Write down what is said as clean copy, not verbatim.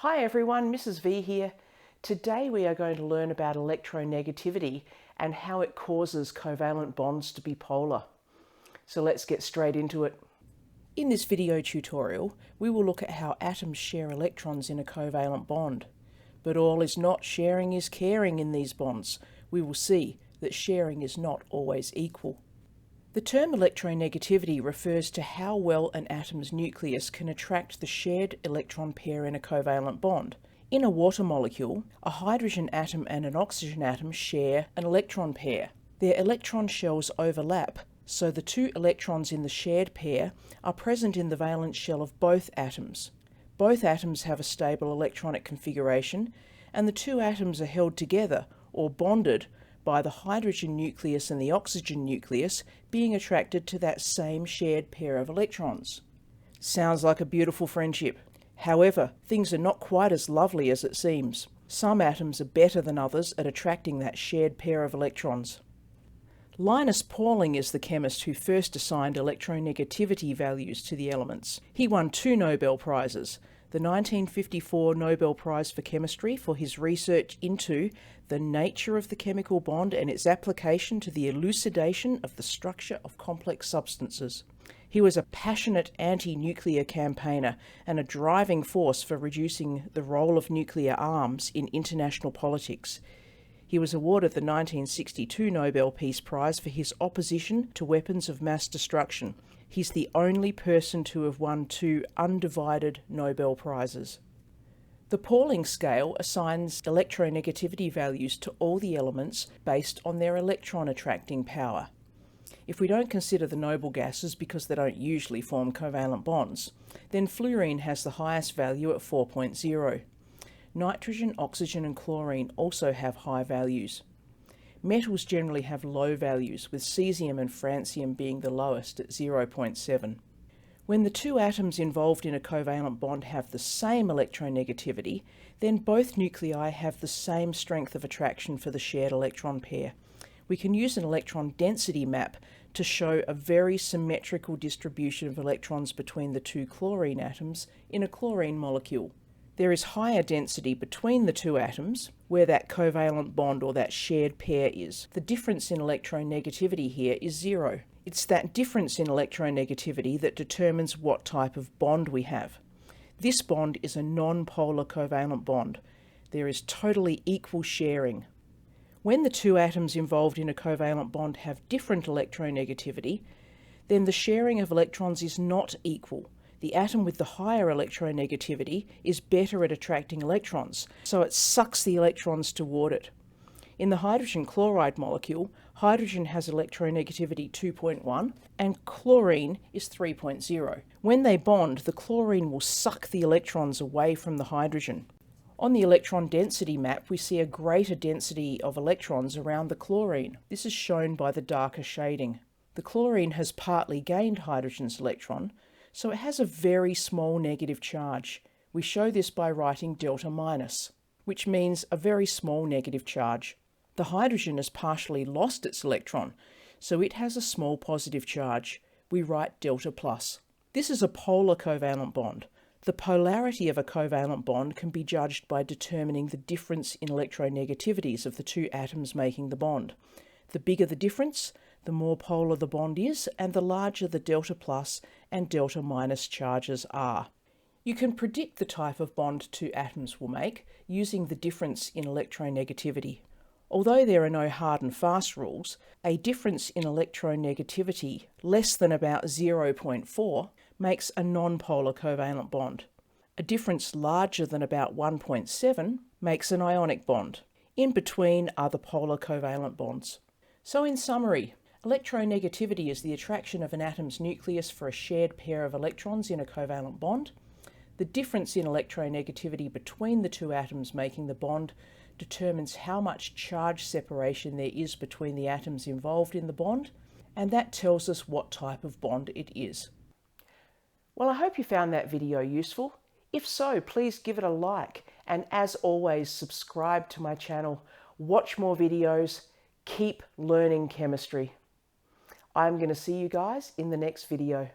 Hi everyone, Mrs. V here. Today we are going to learn about electronegativity and how it causes covalent bonds to be polar. So let's get straight into it. In this video tutorial, we will look at how atoms share electrons in a covalent bond. But all is not sharing is caring in these bonds. We will see that sharing is not always equal. The term electronegativity refers to how well an atom's nucleus can attract the shared electron pair in a covalent bond. In a water molecule, a hydrogen atom and an oxygen atom share an electron pair. Their electron shells overlap, so the two electrons in the shared pair are present in the valence shell of both atoms. Both atoms have a stable electronic configuration, and the two atoms are held together, or bonded, by the hydrogen nucleus and the oxygen nucleus being attracted to that same shared pair of electrons. Sounds like a beautiful friendship. However, things are not quite as lovely as it seems. Some atoms are better than others at attracting that shared pair of electrons. Linus Pauling is the chemist who first assigned electronegativity values to the elements. He won 2 Nobel Prizes, the 1954 Nobel Prize for Chemistry for his research into the nature of the chemical bond and its application to the elucidation of the structure of complex substances. He was a passionate anti-nuclear campaigner and a driving force for reducing the role of nuclear arms in international politics. He was awarded the 1962 Nobel Peace Prize for his opposition to weapons of mass destruction. He's the only person to have won 2 undivided Nobel Prizes. The Pauling scale assigns electronegativity values to all the elements based on their electron attracting power. If we don't consider the noble gases because they don't usually form covalent bonds, then fluorine has the highest value at 4.0. Nitrogen, oxygen and chlorine also have high values. Metals generally have low values, with cesium and francium being the lowest at 0.7. When the two atoms involved in a covalent bond have the same electronegativity, then both nuclei have the same strength of attraction for the shared electron pair. We can use an electron density map to show a very symmetrical distribution of electrons between the 2 chlorine atoms in a chlorine molecule. There is higher density between the 2 atoms, where that covalent bond or that shared pair is. The difference in electronegativity here is 0. It's that difference in electronegativity that determines what type of bond we have. This bond is a non-polar covalent bond. There is totally equal sharing. When the 2 atoms involved in a covalent bond have different electronegativity, then the sharing of electrons is not equal. The atom with the higher electronegativity is better at attracting electrons, so it sucks the electrons toward it. In the hydrogen chloride molecule, hydrogen has electronegativity 2.1 and chlorine is 3.0. When they bond, the chlorine will suck the electrons away from the hydrogen. On the electron density map, we see a greater density of electrons around the chlorine. This is shown by the darker shading. The chlorine has partly gained hydrogen's electron, so it has a very small negative charge. We show this by writing delta minus, which means a very small negative charge. The hydrogen has partially lost its electron, so it has a small positive charge. We write delta plus. This is a polar covalent bond. The polarity of a covalent bond can be judged by determining the difference in electronegativities of the 2 atoms making the bond. The bigger the difference, the more polar the bond is, and the larger the delta plus and delta minus charges are. You can predict the type of bond 2 atoms will make using the difference in electronegativity. Although there are no hard and fast rules, a difference in electronegativity less than about 0.4 makes a non-polar covalent bond. A difference larger than about 1.7 makes an ionic bond. In between are the polar covalent bonds. So in summary, electronegativity is the attraction of an atom's nucleus for a shared pair of electrons in a covalent bond. The difference in electronegativity between the 2 atoms making the bond determines how much charge separation there is between the atoms involved in the bond, and that tells us what type of bond it is. Well, I hope you found that video useful. If so, please give it a like, and as always, subscribe to my channel, watch more videos, keep learning chemistry. I'm going to see you guys in the next video.